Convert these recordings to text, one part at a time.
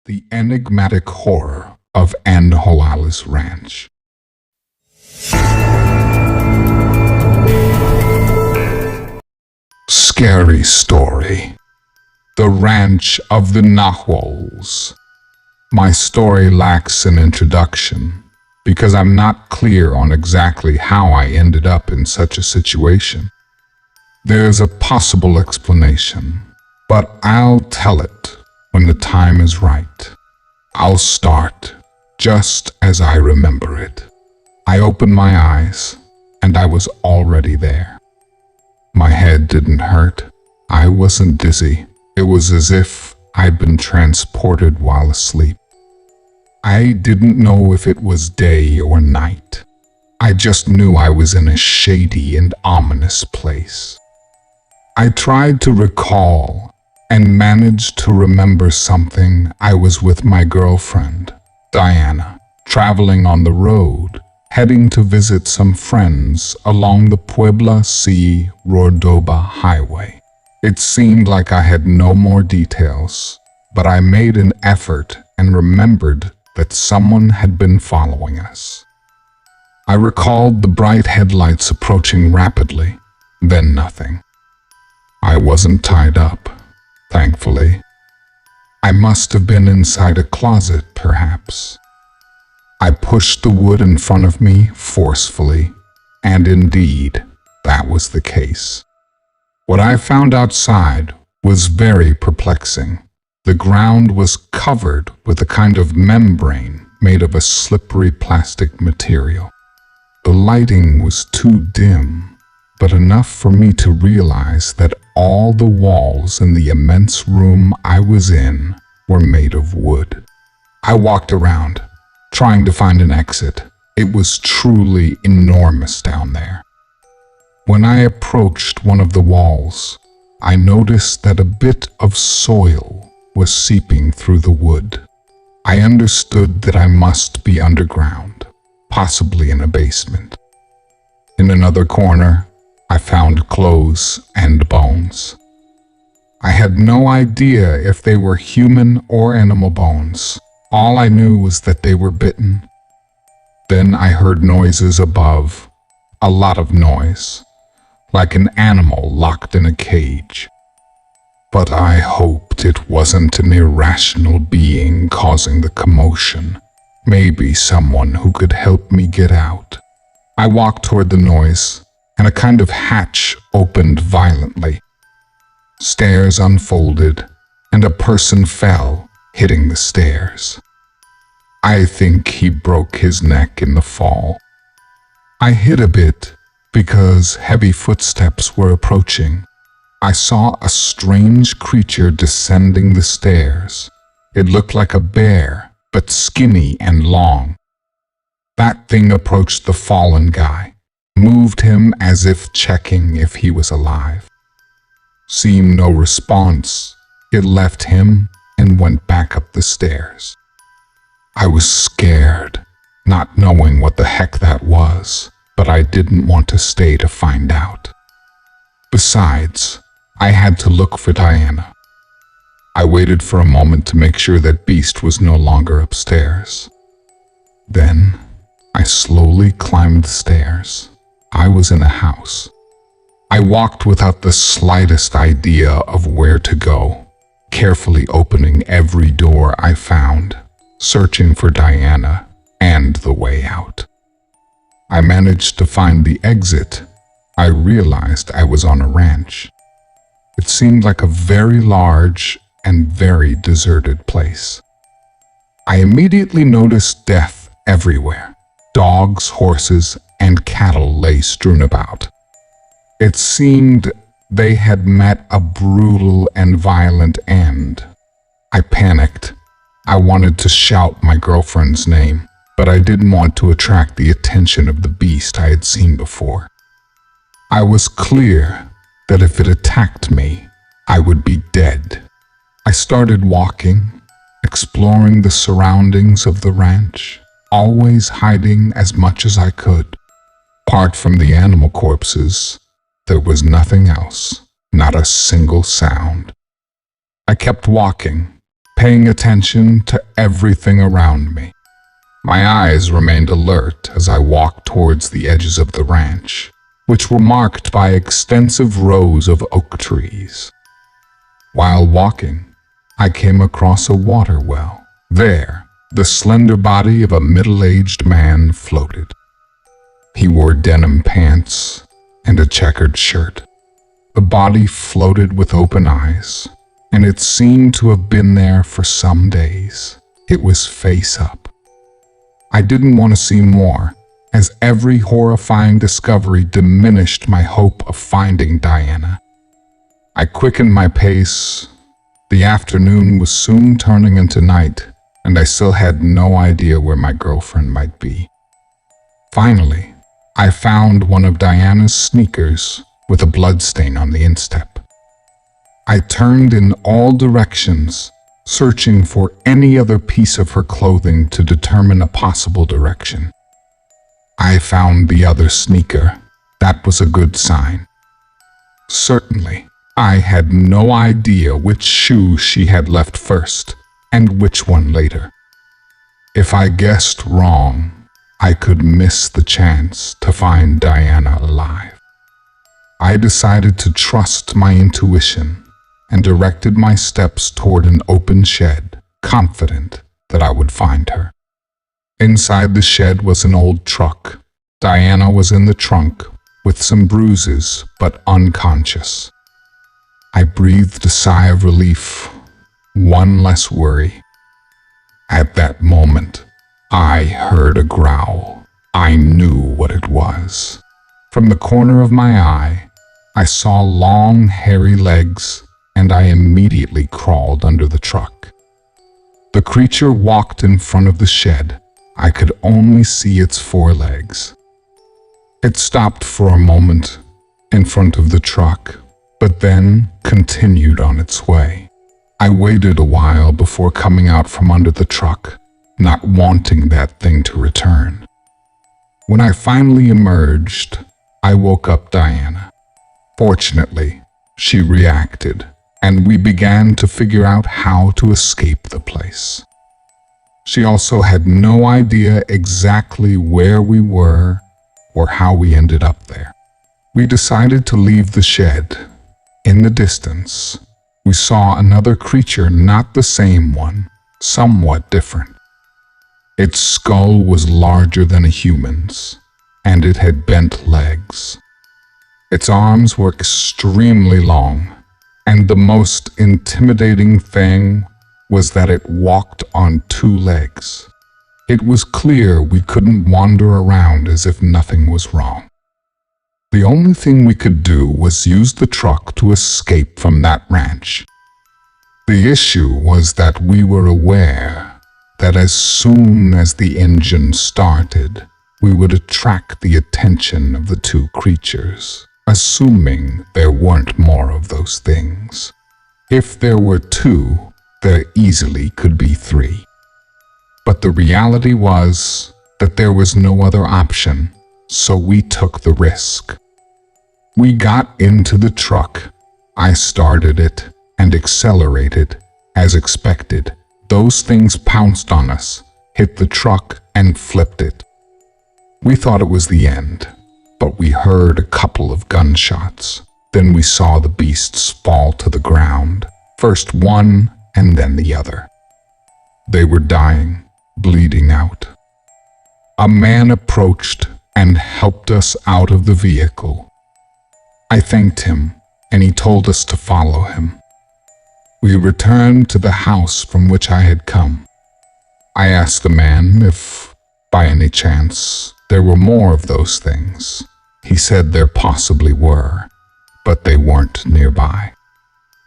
The enigmatic horror of Nahuales Ranch. Scary story. The Ranch of the Nahuales. My story lacks an introduction because I'm not clear on exactly how I ended up in such a situation. There's a possible explanation, but I'll tell it when the time is right. I'll start just as I remember it. I opened my eyes, and I was already there. My head didn't hurt. I wasn't dizzy. It was as if I'd been transported while asleep. I didn't know if it was day or night. I just knew I was in a shady and ominous place. I tried to recall and managed to remember something. I was with my girlfriend, Diana, traveling on the road, heading to visit some friends along the Puebla C. Cordoba highway. It seemed like I had no more details, but I made an effort and remembered that someone had been following us. I recalled the bright headlights approaching rapidly, then nothing. I wasn't tied up, thankfully. I must have been inside a closet, perhaps. I pushed the wood in front of me forcefully, and indeed, that was the case. What I found outside was very perplexing. The ground was covered with a kind of membrane made of a slippery plastic material. The lighting was too dim, but enough for me to realize that all the walls in the immense room I was in were made of wood. I walked around, trying to find an exit. It was truly enormous down there. When I approached one of the walls, I noticed that a bit of soil was seeping through the wood. I understood that I must be underground, possibly in a basement. In another corner, I found clothes and bones. I had no idea if they were human or animal bones. All I knew was that they were bitten. Then I heard noises above, a lot of noise, like an animal locked in a cage. But I hoped it wasn't an irrational being causing the commotion. Maybe someone who could help me get out. I walked toward the noise, and a kind of hatch opened violently. Stairs unfolded, and a person fell, hitting the stairs. I think he broke his neck in the fall. I hid a bit because heavy footsteps were approaching. I saw a strange creature descending the stairs. It looked like a bear, but skinny and long. That thing approached the fallen guy, moved him as if checking if he was alive. Seeing no response, it left him and went back up the stairs. I was scared, not knowing what the heck that was, but I didn't want to stay to find out. Besides, I had to look for Diana. I waited for a moment to make sure that Beast was no longer upstairs. Then, I slowly climbed the stairs. I was in a house. I walked without the slightest idea of where to go, carefully opening every door I found, searching for Diana and the way out. I managed to find the exit. I realized I was on a ranch. It seemed like a very large and very deserted place. I immediately noticed death everywhere. Dogs, horses, and cattle lay strewn about. It seemed they had met a brutal and violent end. I panicked. I wanted to shout my girlfriend's name, but I didn't want to attract the attention of the beast I had seen before. I was clear that if it attacked me, I would be dead. I started walking, exploring the surroundings of the ranch, always hiding as much as I could. Apart from the animal corpses, there was nothing else, not a single sound. I kept walking, paying attention to everything around me. My eyes remained alert as I walked towards the edges of the ranch, which were marked by extensive rows of oak trees. While walking, I came across a water well. There, the slender body of a middle-aged man floated. He wore denim pants and a checkered shirt. The body floated with open eyes, and it seemed to have been there for some days. It was face up. I didn't want to see more, as every horrifying discovery diminished my hope of finding Diana. I quickened my pace. The afternoon was soon turning into night, and I still had no idea where my girlfriend might be. Finally, I found one of Diana's sneakers with a bloodstain on the instep. I turned in all directions, searching for any other piece of her clothing to determine a possible direction. I found the other sneaker. That was a good sign. Certainly, I had no idea which shoe she had left first and which one later. If I guessed wrong, I could miss the chance to find Diana alive. I decided to trust my intuition and directed my steps toward an open shed, confident that I would find her. Inside the shed was an old truck. Diana was in the trunk with some bruises but unconscious. I breathed a sigh of relief, one less worry. At that moment, I heard a growl. I knew what it was. From the corner of my eye, I saw long, hairy legs, and I immediately crawled under the truck. The creature walked in front of the shed. I could only see its forelegs. It stopped for a moment in front of the truck, but then continued on its way. I waited a while before coming out from under the truck, not wanting that thing to return. When I finally emerged, I woke up Diana. Fortunately, she reacted, and we began to figure out how to escape the place. She also had no idea exactly where we were or how we ended up there. We decided to leave the shed. In the distance, we saw another creature, not the same one, somewhat different. Its skull was larger than a human's, and it had bent legs. Its arms were extremely long, and the most intimidating thing was that it walked on two legs. It was clear we couldn't wander around as if nothing was wrong. The only thing we could do was use the truck to escape from that ranch. The issue was that we were aware that as soon as the engine started, we would attract the attention of the two creatures, assuming there weren't more of those things. If there were two, there easily could be three. But the reality was that there was no other option, so we took the risk. We got into the truck. I started it and accelerated. As expected, those things pounced on us, hit the truck, and flipped it. We thought it was the end, but we heard a couple of gunshots. Then we saw the beasts fall to the ground, first one and then the other. They were dying, bleeding out. A man approached and helped us out of the vehicle. I thanked him, and he told us to follow him. We returned to the house from which I had come. I asked the man if, by any chance, there were more of those things. He said there possibly were, but they weren't nearby.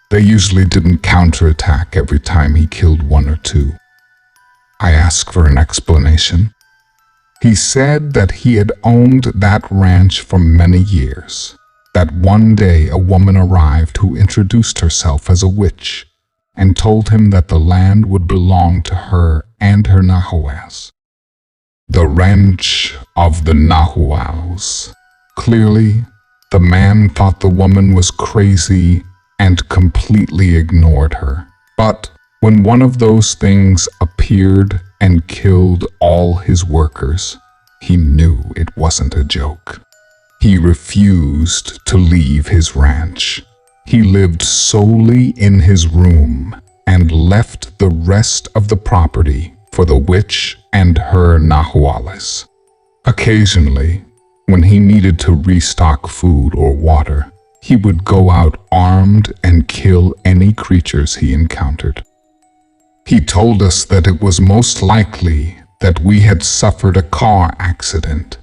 They usually didn't counterattack every time he killed one or two. I asked for an explanation. He said that he had owned that ranch for many years, that one day a woman arrived who introduced herself as a witch and told him that the land would belong to her and her Nahuales. The ranch of the Nahuales. Clearly, the man thought the woman was crazy and completely ignored her. But When one of those things appeared and killed all his workers, he knew it wasn't a joke. He refused to leave his ranch. He lived solely in his room and left the rest of the property for the witch and her Nahuales. Occasionally, when he needed to restock food or water, he would go out armed and kill any creatures he encountered. He told us that it was most likely that we had suffered a car accident,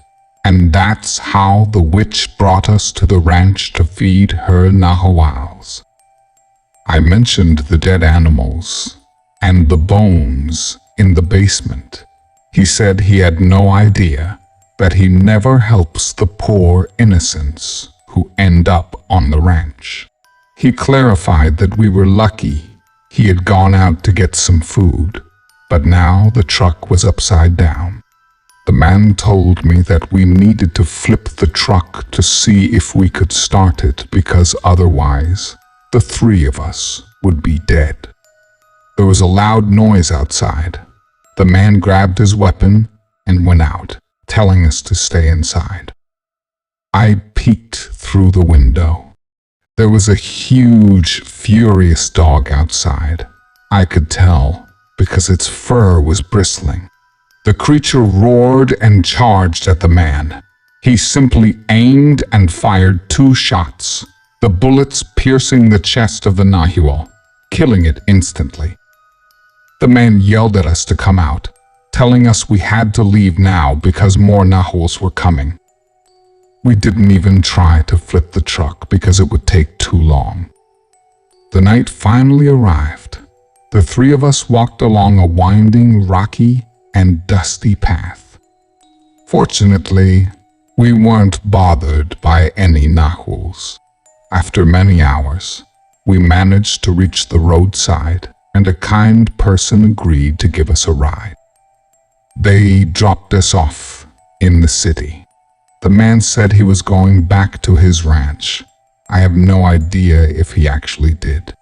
and that's how the witch brought us to the ranch to feed her Nahuales. I mentioned the dead animals and the bones in the basement. He said he had no idea that he never helps the poor innocents who end up on the ranch. He clarified that we were lucky he had gone out to get some food, but now the truck was upside down. The man told me that we needed to flip the truck to see if we could start it because otherwise the three of us would be dead. There was a loud noise outside. The man grabbed his weapon and went out, telling us to stay inside. I peeked through the window. There was a huge, furious dog outside. I could tell because its fur was bristling. The creature roared and charged at the man. He simply aimed and fired 2 shots, the bullets piercing the chest of the Nahual, killing it instantly. The man yelled at us to come out, telling us we had to leave now because more Nahuals were coming. We didn't even try to flip the truck because it would take too long. The night finally arrived. The 3 of us walked along a winding, rocky, and dusty path. Fortunately, we weren't bothered by any Nahuals. After many hours, we managed to reach the roadside, and a kind person agreed to give us a ride. They dropped us off in the city. The man said he was going back to his ranch. I have no idea if he actually did.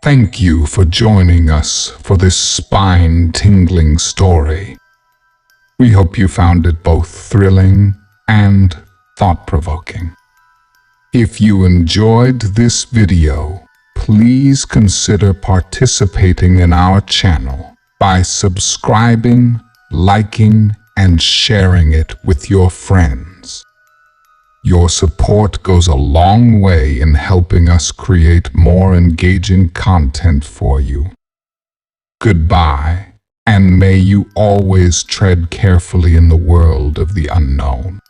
Thank you for joining us for this spine-tingling story. We hope you found it both thrilling and thought-provoking. If you enjoyed this video, please consider participating in our channel by subscribing, liking, and sharing it with your friends. Your support goes a long way in helping us create more engaging content for you. Goodbye, and may you always tread carefully in the world of the unknown.